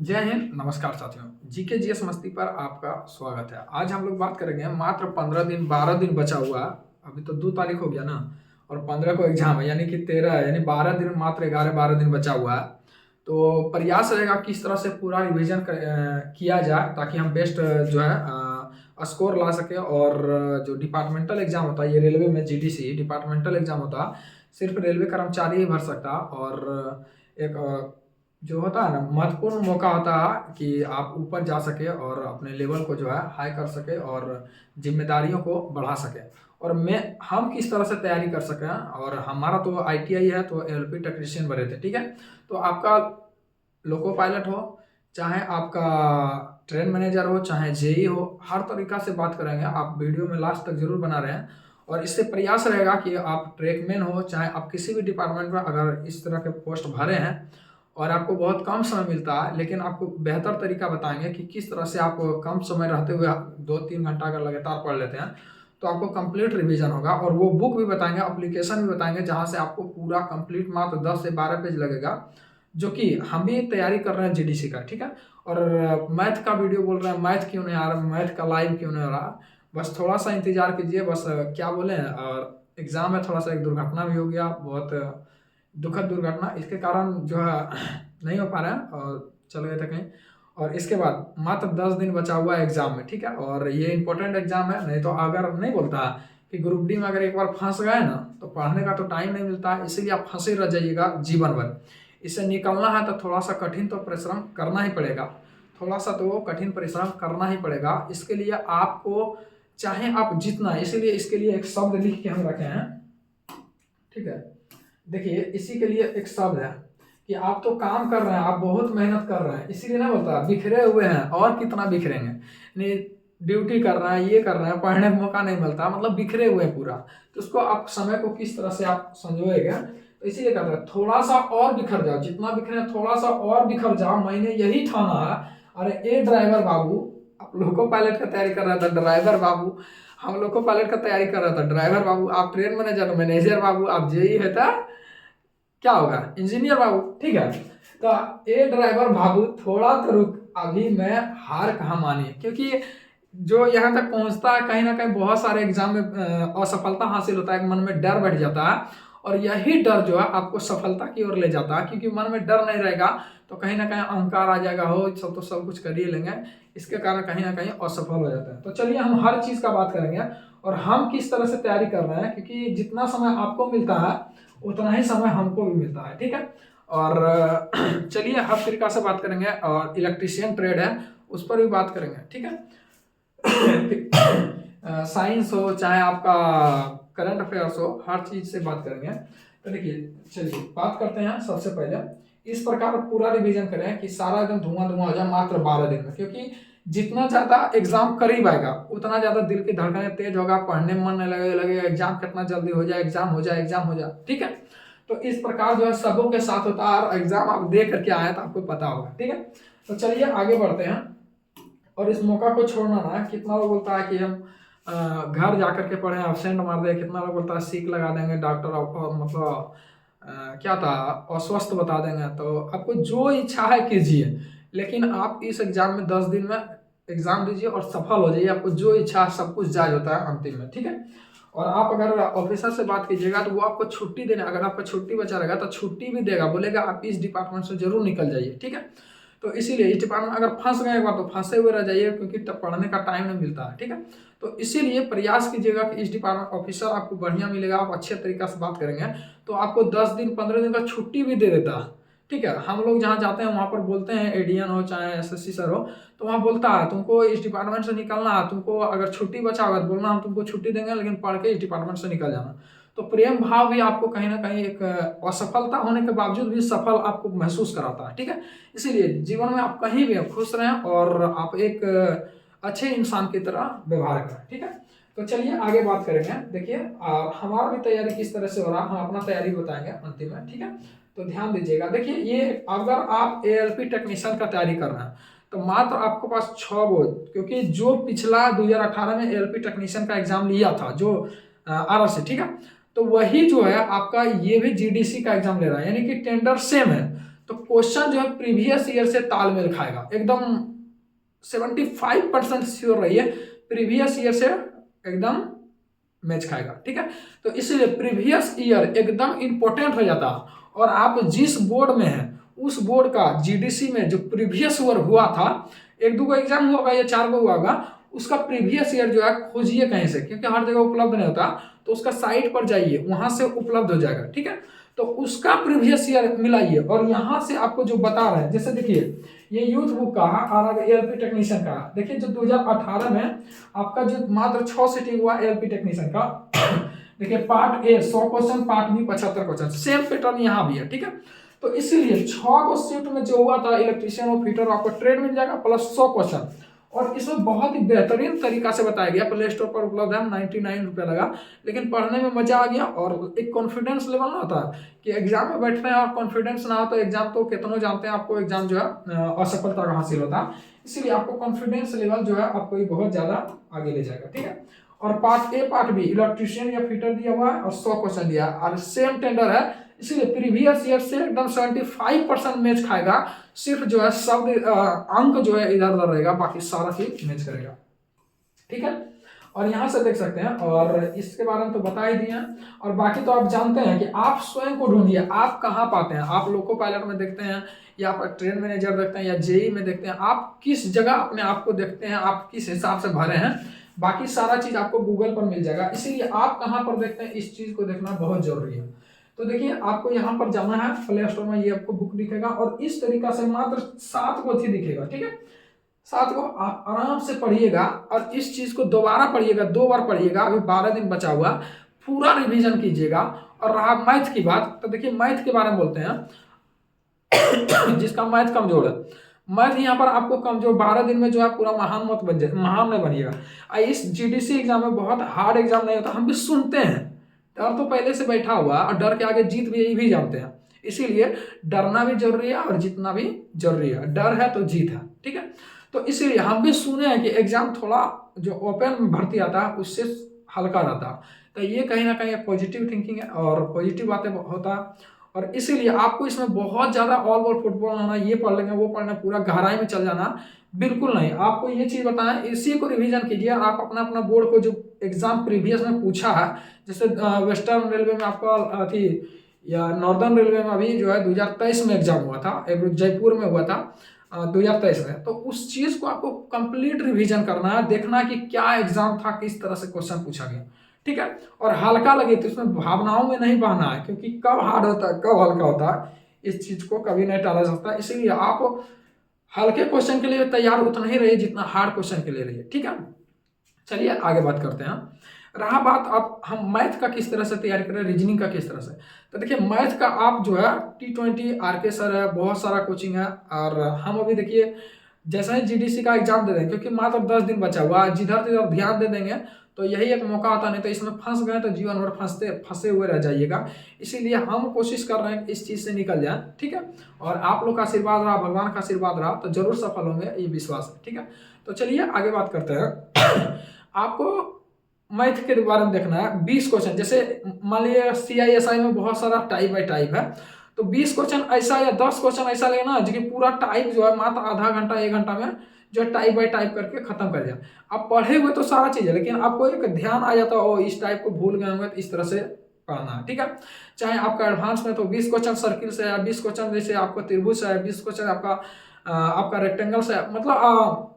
जय हिंद, नमस्कार साथियों। जीके जीएस मस्ती पर आपका स्वागत है। आज हम लोग बात करेंगे मात्र 15 दिन 12 दिन बचा हुआ। अभी तो 2 तारीख हो गया ना, और 15 को एग्जाम है, यानी कि 13 है, यानी 12 दिन, मात्र 11-12 दिन बचा हुआ है। तो प्रयास रहेगा किस तरह से पूरा रिवीजन किया जाए ताकि हम बेस्ट जो है स्कोर ला सके। और जो डिपार्टमेंटल एग्जाम होता है, ये रेलवे में जीडीसी डिपार्टमेंटल एग्जाम होता है, सिर्फ रेलवे कर्मचारी ही भर सकता। और एक जो होता है ना, महत्वपूर्ण मौका होता है कि आप ऊपर जा सके और अपने लेवल को जो है हाई कर सके और जिम्मेदारियों को बढ़ा सके। और हम किस तरह से तैयारी कर सकें। और हमारा तो आईटीआई है, तो एलपी टेक्नीशियन भरे थे, ठीक है। तो आपका लोको पायलट हो, चाहे आपका ट्रेन मैनेजर हो, चाहे जेई हो, हर तरीका से बात करेंगे। आप वीडियो में लास्ट तक जरूर बना रहे हैं। और इससे प्रयास रहेगा कि आप ट्रैकमैन हो, चाहे आप किसी भी डिपार्टमेंट में अगर इस तरह के पोस्ट भरे हैं और आपको बहुत कम समय मिलता है, लेकिन आपको बेहतर तरीका बताएंगे कि किस तरह से आप कम समय रहते हुए 2-3 घंटा अगर लगातार पढ़ लेते हैं तो आपको कंप्लीट रिवीजन होगा। और वो बुक भी बताएंगे, एप्लीकेशन भी बताएंगे, जहां से आपको पूरा कंप्लीट मात्र 10 से 12 पेज लगेगा, जो कि हम भी तैयारी कर रहे हैं जीडीसी का, ठीक है। और मैथ का वीडियो बोल रहे हैं, मैथ क्यों नहीं आ रहा, मैथ का लाइव क्यों नहीं हो रहा, बस थोड़ा सा इंतजार कीजिए। बस क्या बोले, और एग्जाम में थोड़ा सा एक दुर्घटना भी हो गया, बहुत दुखद दुर्घटना, इसके कारण जो है नहीं हो पा रहा है और चले गए थे कहीं। और इसके बाद मात्र 10 दिन बचा हुआ है एग्जाम में, ठीक है। और ये इंपॉर्टेंट एग्जाम है, नहीं तो अगर नहीं बोलता कि ग्रुप डी में अगर एक बार फंस गए ना तो पढ़ने का तो टाइम नहीं मिलता है, इसीलिए आप फंसे रह जाइएगा जीवन भर। इससे निकलना है तो थोड़ा सा कठिन तो परिश्रम करना ही पड़ेगा, थोड़ा सा तो कठिन परिश्रम करना ही पड़ेगा। इसके लिए आपको चाहे आप जितना, इसीलिए इसके लिए एक शब्द लिख के हम रखे हैं, ठीक है। देखिए, इसी के लिए एक शब्द है कि आप तो काम कर रहे हैं, आप बहुत मेहनत कर रहे हैं, इसीलिए ना बोलता बिखरे हुए हैं, और कितना बिखरेंगे, यानी ड्यूटी कर रहे हैं, ये कर रहे हैं, पढ़ने का मौका नहीं मिलता, मतलब बिखरे हुए हैं पूरा। तो उसको आप समय को किस तरह से आप संजोएगा, तो इसीलिए कहते हैं थोड़ा सा और बिखर जाओ, जितना बिखरे थोड़ा सा और बिखर जाओ, मैंने यही ठाना है। अरे ए ड्राइवर बाबू, आप लोको पायलट का तैयारी कर रहा था ड्राइवर बाबू, हम लोको पायलट का तैयारी कर रहा था ड्राइवर बाबू, आप ट्रेन मैनेजर मैनेजर बाबू, आप जेई है था क्या होगा, इंजीनियर बाबू, ठीक है। तो ए ड्राइवर बाबू थोड़ा तो रुक, अभी मैं हार कहाँ मानी, क्योंकि जो यहाँ तक पहुंचता है कहीं ना कहीं बहुत सारे एग्जाम में असफलता हासिल होता है, मन में डर बैठ जाता है। और यही डर जो है आपको सफलता की ओर ले जाता है, क्योंकि मन में डर नहीं रहेगा तो कहीं ना कहीं अहंकार आ जाएगा, हो सब तो सब कुछ कर ही लेंगे, इसके कारण कहीं ना कहीं असफल हो जाता है। तो चलिए हम हर चीज का बात करेंगे और हम किस तरह से तैयारी कर रहे हैं, क्योंकि जितना समय आपको मिलता है उतना ही समय हमको भी मिलता है, ठीक है। और चलिए हर तरीका से बात करेंगे, और इलेक्ट्रीशियन ट्रेड है उस पर भी बात करेंगे, ठीक है। साइंस हो चाहे आपका करंट अफेयर्स हो, हर चीज से बात करेंगे। तो देखिए, चलिए बात करते हैं। सबसे पहले इस प्रकार पूरा रिवीजन करें कि सारा एकदम धुआं धुआं हो जाए मात्र 12 दिन में, क्योंकि जितना ज्यादा एग्जाम करीब आएगा उतना ज्यादा दिल की धड़कनें तेज होगा, पढ़ने में मन नहीं लगेगा एग्जाम कितना जल्दी हो जाए, एग्जाम हो जाए, एग्जाम हो जाए, ठीक है। तो इस प्रकार जो है सबों के साथ होता है, और एग्जाम आप दे करके आए तो आपको पता होगा, ठीक है। तो चलिए आगे बढ़ते हैं। और इस मौका को छोड़ना ना, कितना लोग बोलता है कि हम घर जाकर के पढ़े, एब्सेंट मार दे, कितना लोग बोलता है सीख लगा देंगे डॉक्टर, मतलब क्या था, अस्वस्थ बता देंगे। तो आपको जो इच्छा है कीजिए, लेकिन आप इस एग्जाम में 10 दिन में एग्जाम दीजिए और सफल हो जाइए। आपको जो इच्छा है सब कुछ जायज होता है अंतिम में, ठीक है। और आप अगर ऑफिसर से बात कीजिएगा तो वो आपको छुट्टी देने, अगर आपका छुट्टी बचा रहेगा तो छुट्टी भी देगा, बोलेगा आप इस डिपार्टमेंट से जरूर निकल जाइए, ठीक है। तो इसीलिए इस डिपार्टमेंट अगर फंस गए एक बार तो फंसे हुए रह जाइए, क्योंकि तब पढ़ने का टाइम नहीं मिलता है, ठीक है। तो इसीलिए प्रयास कीजिएगा कि इस डिपार्टमेंट ऑफिसर आपको बढ़िया मिलेगा, आप अच्छे तरीके से बात करेंगे तो आपको 10 दिन 15 दिन का छुट्टी भी दे देता है, ठीक है। हम लोग जहाँ जाते हैं वहाँ पर बोलते हैं, एडीएन हो चाहे एसएससी सर हो, तो वहाँ बोलता है तुमको इस डिपार्टमेंट से निकलना है, तुमको अगर छुट्टी बचा होगा तो बोलना, हम तुमको छुट्टी देंगे, लेकिन पढ़ के इस डिपार्टमेंट से निकल जाना। तो प्रेम भाव भी आपको कहीं ना कहीं एक असफलता होने के बावजूद भी सफल आपको महसूस कराता है, ठीक है। इसीलिए जीवन में आप कहीं भी खुश रहें और आप एक अच्छे इंसान की तरह व्यवहार करें, ठीक है। तो चलिए आगे बात करेंगे। देखिए हमारा भी तैयारी किस तरह से हो रहा है, हम अपना तैयारी बताएंगे अंतिम में, ठीक है। तो ध्यान दीजिएगा। देखिए, ये अगर आप एएलपी टेक्नीशियन का तैयारी कर रहे हैं तो मात्र आपके पास 6 बोझ, क्योंकि जो पिछला 2018 में एएलपी टेक्नीशियन का एग्जाम लिया था जो आर से, ठीक है, तो वही जो है आपका ये भी जीडीसी का एग्जाम ले रहा है, यानी कि टेंडर सेम है। तो क्वेश्चन जो है प्रीवियस ईयर से तालमेल खाएगा, एकदम 75% श्योर रहिए प्रीवियस ईयर से एकदम मैच खाएगा। ठीक है, तो इसलिए प्रीवियस ईयर एकदम इंपॉर्टेंट हो जाता है। और आप जिस बोर्ड में हैं उस बोर्ड का जीडीसी में जो प्रीवियस ईयर हुआ था, 1-2 को एग्जाम हुआ होगा या 4 को हुआ होगा, उसका प्रीवियस ईयर जो है खोजिए कहीं से, क्योंकि हर जगह उपलब्ध नहीं होता। तो उसका साइट पर जाइए, वहां से उपलब्ध हो जाएगा। ठीक है, तो उसका प्रीवियस ईयर मिलाइए और यहाँ से आपको जो बता रहे हैं, जैसे देखिए ये यूथ बुक का और एलपी टेक्नीशियन का, देखिए जो 2018 में आपका जो मात्र 6 सीटिंग हुआ एलपी टेक्नीशियन का देखिए part A 100 question, part B 75 question, same pattern यहाँ भी है। ठीक है, तो इसीलिए 6 को शिफ्ट में जो हुआ था इलेक्ट्रीशियन और फिटर, आपको ट्रेड मिल जाएगा प्लस 100 क्वेश्चन। और इसमें बहुत ही बेहतरीन तरीका से बताया गया, प्ले स्टोर पर उपलब्ध है, 99 रुपया लगा, लेकिन पढ़ने में मजा आ गया। और एक कॉन्फिडेंस लेवल ना होता है कि एग्जाम में बैठते हैं और कॉन्फिडेंस ना हो तो एग्जाम तो कितनों जानते हैं आपको एग्जाम जो है असफलता का हासिल होता है। इसीलिए आपको कॉन्फिडेंस लेवल जो है आपको ये बहुत ज्यादा आगे ले जाएगा। ठीक है, और part A part B electrician या फिटर दिया हुआ है और 100 क्वेश्चन दिया है और सेम टेंडर है, इसलिए प्रीवियस ईयर से एकदम 75% मैच खाएगा। सिर्फ जो है शब्द अंक जो है इधर उधर रहेगा, बाकी सारा चीज मैच करेगा। ठीक है, और यहाँ से देख सकते हैं, और इसके बारे में तो बता ही दिए हैं। और बाकी तो आप जानते हैं कि आप स्वयं को ढूंढिए, आप कहाँ पाते हैं। आप लोको पायलट में देखते हैं या आप ट्रेन मैनेजर देखते हैं या जेई में देखते हैं, आप किस जगह अपने आप को देखते हैं, आप किस हिसाब से भरे हैं, बाकी सारा चीज आपको गूगल पर मिल जाएगा। इसीलिए आप कहाँ पर देखते हैं इस चीज को देखना बहुत जरूरी है। तो देखिए आपको यहाँ पर जाना है, प्ले स्टोर में ये आपको बुक दिखेगा और इस तरीका से मात्र 7 पोथी दिखेगा। ठीक है, 7 को आप आराम से पढ़िएगा और इस चीज को दोबारा पढ़िएगा, 2 बार पढ़िएगा। अभी 12 दिन बचा हुआ, पूरा रिवीजन कीजिएगा। और रहा मैथ की बात, तो देखिए मैथ के बारे में बोलते हैं जिसका मैथ कमजोर है, मैथ यहाँ पर आपको कमजोर 12 दिन में जो है पूरा महान मत बन जाए, महान नहीं बनिएगा। इस जीडीसी एग्जाम में बहुत हार्ड एग्जाम नहीं होता, हम भी सुनते हैं, डर तो पहले से बैठा हुआ और डर के आगे जीत भी, यही भी जानते हैं। इसीलिए डरना भी जरूरी है और जीतना भी जरूरी है, डर है तो जीत है। ठीक है, तो इसीलिए हम भी सुने हैं कि एग्जाम थोड़ा जो ओपन भर्ती आता है उससे हल्का रहता है। तो ये कहीं ना कहीं पॉजिटिव थिंकिंग है और पॉजिटिव बातें होता है। और इसीलिए आपको इसमें बहुत ज्यादा ऑल ओवर फुटबॉल आना, ये पढ़ लेंगे वो पढ़ना, पूरा गहराई में चल जाना, बिल्कुल नहीं। आपको ये चीज बताएं, इसी को रिवीजन कीजिए और आप अपना अपना बोर्ड को जो एग्जाम प्रीवियस में पूछा है, जैसे वेस्टर्न रेलवे में आपका थी या नॉर्दर्न रेलवे में अभी जो है 2023 में एग्जाम हुआ था, जयपुर में हुआ था 2023 में, तो उस चीज को आपको कंप्लीट रिवीजन करना है, देखना कि क्या एग्जाम था, किस तरह से क्वेश्चन पूछा गया। ठीक है, और हल्का लगे तो इसमें भावनाओं में नहीं बहना है, क्योंकि कब हार्ड होता है कब हल्का होता है इस चीज को कभी नहीं टाला जा सकता। इसीलिए आप हल्के क्वेश्चन के लिए तैयार उतना ही रहिए जितना हार्ड क्वेश्चन के लिए रहिए। ठीक है, चलिए आगे बात करते हैं। रहा बात आप हम मैथ का किस तरह से तैयारी करें, रीजनिंग का किस तरह से, तो देखिए मैथ का आप जो है T20 आरके सर है, बहुत सारा कोचिंग है। और हम अभी देखिए जैसा ही जीडीसी का एग्जाम दे देंगे, क्योंकि मात्र 10 दिन बचा हुआ है, जिधर तिधर ध्यान दे देंगे तो यही एक मौका आता, नहीं तो इसमें फंस गए तो जीवन भर फंसे हुए रह जाइएगा। इसीलिए हम कोशिश कर रहे हैं कि इस चीज से निकल जाए। ठीक है, और आप लोग का आशीर्वाद रहा, भगवान का आशीर्वाद रहा तो जरूर सफल होंगे, ये विश्वास है। ठीक है, तो चलिए आगे बात करते हैं। आपको मैथ के बारे में देखना है 20 क्वेश्चन, जैसे मान लीजिए CISI में बहुत सारा टाइप बाई टाइप है, तो 20 क्वेश्चन ऐसा या 10 क्वेश्चन ऐसा लेना जो कि पूरा टाइप जो है मात्र आधा घंटा 1 घंटा में जो टाइप बाय टाइप करके खत्म कर दिया। आप पढ़े हुए तो सारा चीज है, लेकिन आपको एक ध्यान आ जाता है इस टाइप को भूल गए होंगे, तो इस तरह से पढ़ना है। ठीक है, चाहे आपका एडवांस में तो 20 क्वेश्चन सर्किल से है, 20 क्वेश्चन जैसे आपको त्रिभुज से है, 20 क्वेश्चन आपका रेक्टेंगल से है, मतलब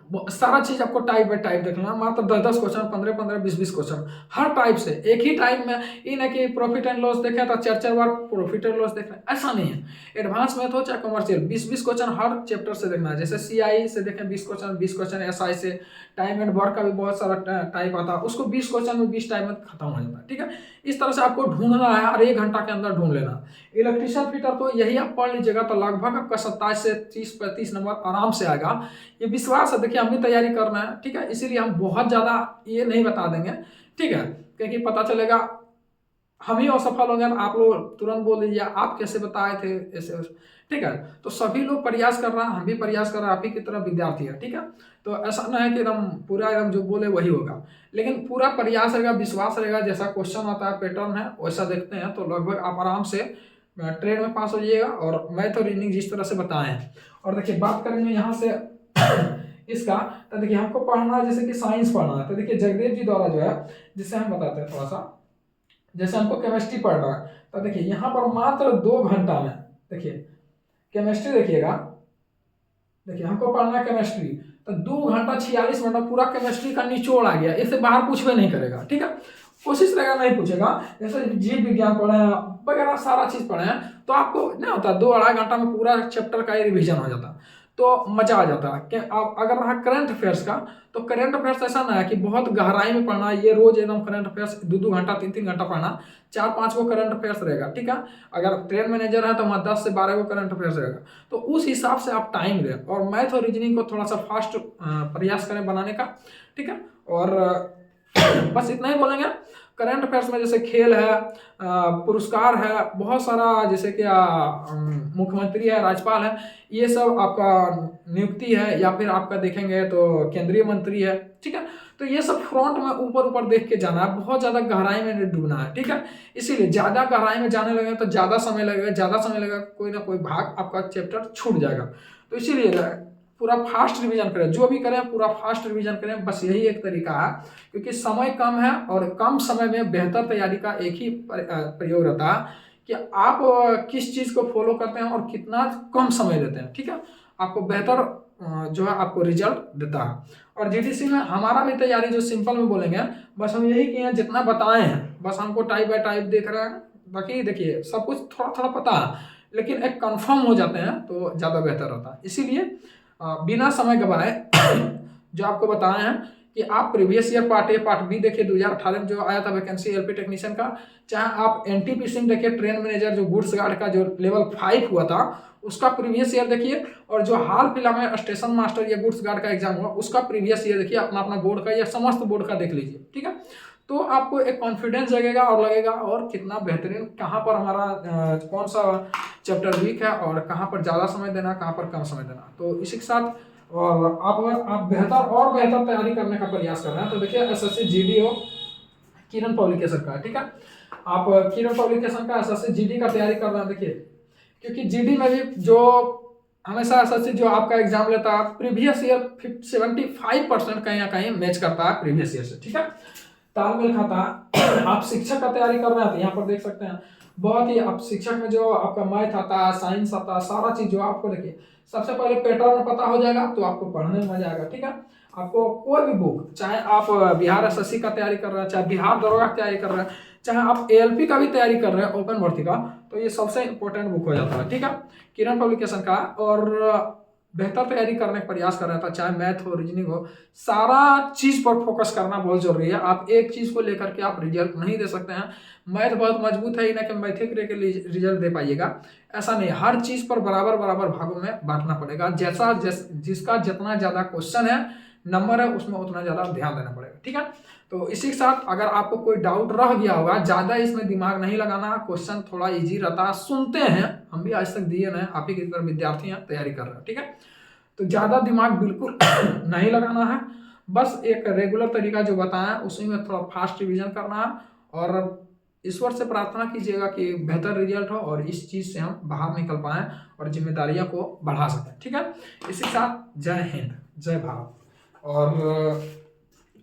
सारा चीज आपको टाइप बाय टाइप देखना, मात्र 10-10 क्वेश्चन, 15-15, 20-20 क्वेश्चन हर टाइप से एक ही टाइप में। ये ना कि प्रॉफिट एंड लॉस देखें तो 4-4 बार प्रॉफिट एंड लॉस देखना, ऐसा नहीं है। एडवांस में तो चाहे कमर्शियल 20-20 क्वेश्चन हर चैप्टर से देखना है। जैसे CI से देखें 20 क्वेश्चन, 20 क्वेश्चन, SI से टाइम एंड वर्क का भी बहुत सारा टाइप आता है, उसको 20 क्वेश्चन में 20 टाइम में खत्म हो जाता है। ठीक है, इस तरह से आपको ढूंढना है और 1 घंटा के अंदर ढूंढ लेना। इलेक्ट्रीशियन फिटर तो यही आप पढ़ लीजिएगा तो लगभग आपका 27 से 30-35 नंबर आराम से आएगा, ये विश्वास है। देखिए हम भी तैयारी करना है। ठीक है, इसीलिए हम बहुत ज्यादा ये नहीं बता देंगे। ठीक है, क्योंकि पता चलेगा हम ही असफल होंगे, आप लोग तुरंत बोल दीजिए आप कैसे बताए थे ऐसे। ठीक है, तो सभी लोग प्रयास कर रहा है, हम भी प्रयास कर रहे हैं, आप ही की तरह विद्यार्थी है। ठीक है, तो ऐसा ना है कि एकदम पूरा एकदम जो बोले वही होगा, लेकिन पूरा प्रयास रहेगा, विश्वास रहेगा, जैसा क्वेश्चन आता है पैटर्न है वैसा देखते हैं तो लगभग आप आराम से ट्रेड में पास हो जाइएगा। और मैथ और रीजनिंग जिस तरह से बताए हैं। और देखिए बात करेंगे यहाँ से इसका, तो देखिए हमको पढ़ना है जैसे कि साइंस पढ़ना है, तो देखिए जगदेव जी द्वारा जो है, जिससे हम बताते हैं थोड़ा सा, जैसे हमको केमिस्ट्री पढ़ना है, तो देखिए यहाँ पर मात्र 2 घंटा में, देखिए केमिस्ट्री देखिएगा, देखिए हमको पढ़ना है केमिस्ट्री, तो 2 घंटा 46 मिनट में पूरा केमिस्ट्री का निचोड़ आ गया। इससे बाहर पूछवे नहीं करेगा, ठीक है, कोशिश करेगा नहीं पूछेगा। जैसे जीव विज्ञान पढ़े हैं वगैरह सारा चीज पढ़े हैं, तो आपको नहीं होता 2-2.5 घंटा में पूरा चैप्टर का रिवीजन हो जाता, तो मजा आ जाता है। कि आप अगर रहा करंट अफेयर्स का, तो करंट अफेयर्स ऐसा ना है कि बहुत गहराई में पढ़ना, ये रोज एकदम करंट अफेयर्स 2-2 घंटा 3-3 घंटा पढ़ना, 4-5 को करंट अफेयर्स रहेगा, ठीक है। अगर ट्रेन मैनेजर है तो वहाँ 10 से 12 को करंट अफेयर्स रहेगा, तो उस हिसाब से आप टाइम दें। और मैथ और रीजनिंग को थोड़ा सा फास्ट प्रयास करें बनाने का, ठीक है। और बस इतना ही बोलेंगे। करंट अफेयर्स में जैसे खेल है, पुरस्कार है, बहुत सारा, जैसे कि मुख्यमंत्री है, राज्यपाल है, ये सब आपका नियुक्ति है, या फिर आपका देखेंगे तो केंद्रीय मंत्री है, ठीक है। तो ये सब फ्रंट में ऊपर ऊपर देख के जाना है, बहुत ज़्यादा गहराई में नहीं डूबना है, ठीक है। इसीलिए ज़्यादा गहराई में जाने लगे तो ज़्यादा समय लगेगा, कोई ना कोई भाग आपका चैप्टर छूट जाएगा। तो इसीलिए पूरा फास्ट रिवीजन करें, जो भी करें पूरा फास्ट रिवीजन करें, बस यही एक तरीका है। क्योंकि समय कम है और कम समय में बेहतर तैयारी का एक ही प्रयोग रहता है कि आप किस चीज़ को फॉलो करते हैं और कितना कम समय देते हैं, ठीक है, आपको बेहतर जो है आपको रिजल्ट देता है। और जीडीसी में हमारा भी तैयारी जो सिंपल में बोलेंगे, बस हम यही किए हैं जितना बताए हैं, बस हमको टाइप बाय टाइप देख रहे हैं। बाकी देखिए सब कुछ थोड़ा थोड़ा पता है, लेकिन एक कंफर्म हो जाते हैं तो ज़्यादा बेहतर होता है। इसीलिए बिना समय गवाए जो आपको बताए हैं कि आप previous year part A part B देखिए, 2018 में जो आया था वैकेंसी एलपी टेक्नीशियन का, चाहे आप एनटीपीसी में देखिए ट्रेन मैनेजर जो गुड्स गार्ड का जो लेवल 5 हुआ था उसका प्रीवियस ईयर देखिए, और जो हाल फिलहाल में स्टेशन मास्टर या गुड्स गार्ड का एग्जाम हुआ उसका प्रीवियस ईयर देखिए, अपना अपना बोर्ड का या समस्त बोर्ड का देख लीजिए, ठीक है। तो आपको एक कॉन्फिडेंस जगेगा और लगेगा और कितना बेहतरीन, कहाँ पर हमारा कौन सा चैप्टर वीक है और कहाँ पर ज़्यादा समय देना, कहाँ पर कम समय देना। तो इसी के साथ और आप बेहतर और बेहतर तैयारी करने का प्रयास कर रहे हैं, तो देखिए एसएससी जीडी किरण पब्लिकेशन का, ठीक है, आप किरण पब्लिकेशन का एसएससी जीडी का तैयारी कर रहे हैं। देखिए क्योंकि जीडी में भी जो हमेशा एसएससी जो आपका एग्जाम लेता है प्रीवियस ईयर 75% कहीं ना कहीं मैच करता है प्रीवियस ईयर से, ठीक है, तालमेल खाता है। आप शिक्षक का तैयारी कर रहे हैं तो यहाँ पर देख सकते हैं बहुत ही, आप शिक्षक में जो आपका मैथ आता है, साइंस आता है, सारा चीज जो आपको देखिए सबसे पहले पैटर्न पता हो जाएगा तो आपको पढ़ने में मजा आएगा, ठीक है। आपको कोई भी बुक, चाहे आप बिहार एसएससी का तैयारी कर रहे हैं, चाहे बिहार दरोगा की तैयारी कर रहे हैं, चाहे आप एएलपी का भी तैयारी कर रहे हैं ओपन भर्ती का, तो ये सबसे इंपॉर्टेंट बुक हो जाता है, ठीक है, किरण पब्लिकेशन का। और बेहतर तैयारी करने का प्रयास कर रहा था, चाहे मैथ हो रीजनिंग हो, सारा चीज पर फोकस करना बहुत जरूरी है। आप एक चीज को लेकर के आप रिजल्ट नहीं दे सकते हैं। मैथ बहुत मजबूत है ही ना कि मैथिक के रिजल्ट दे पाइएगा, ऐसा नहीं। हर चीज पर बराबर बराबर भागों में बांटना पड़ेगा, जिसका जितना ज्यादा क्वेश्चन है नंबर है उसमें उतना ज्यादा ध्यान देना पड़ेगा, ठीक है। तो इसी के साथ अगर आपको कोई डाउट रह गया होगा, ज्यादा इसमें दिमाग नहीं लगाना, क्वेश्चन थोड़ा इजी रहता है, सुनते हैं, हम भी आज तक दिए ना, आप ही की तरह विद्यार्थी हैं तैयारी कर रहे हैं, ठीक है। तो ज्यादा दिमाग बिल्कुल नहीं लगाना है, बस एक रेगुलर तरीका जो बताया उसी में थोड़ा फास्ट रिवीजन करना है। और ईश्वर से प्रार्थना कीजिएगा कि बेहतर रिजल्ट हो और इस चीज से हम बाहर निकल पाएं और जिम्मेदारियों को बढ़ा सकें, ठीक है। इसी के साथ जय हिंद, जय भारत। और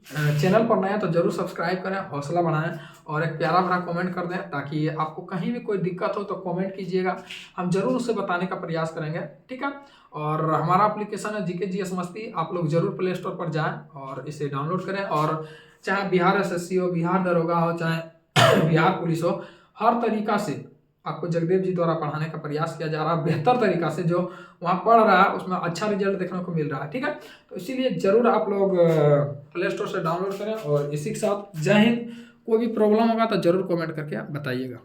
चैनल पर नया तो जरूर सब्सक्राइब करें, हौसला बढ़ाएं और एक प्यारा भरा कमेंट कर दें, ताकि आपको कहीं भी कोई दिक्कत हो तो कमेंट कीजिएगा, हम जरूर उसे बताने का प्रयास करेंगे, ठीक है। और हमारा एप्लीकेशन है जीके जीएस मस्ती, आप लोग जरूर प्ले स्टोर पर जाएं और इसे डाउनलोड करें। और चाहे बिहार एसएससी हो, बिहार दरोगा हो, चाहे बिहार पुलिस हो, हर तरीका से आपको जगदेव जी द्वारा पढ़ाने का प्रयास किया जा रहा है, बेहतर तरीका से। जो वहाँ पढ़ रहा है उसमें अच्छा रिजल्ट देखने को मिल रहा है, ठीक है। तो इसीलिए जरूर आप लोग प्ले स्टोर से डाउनलोड करें। और इसी के साथ जय हिंद। कोई भी प्रॉब्लम होगा तो जरूर कमेंट करके बताइएगा।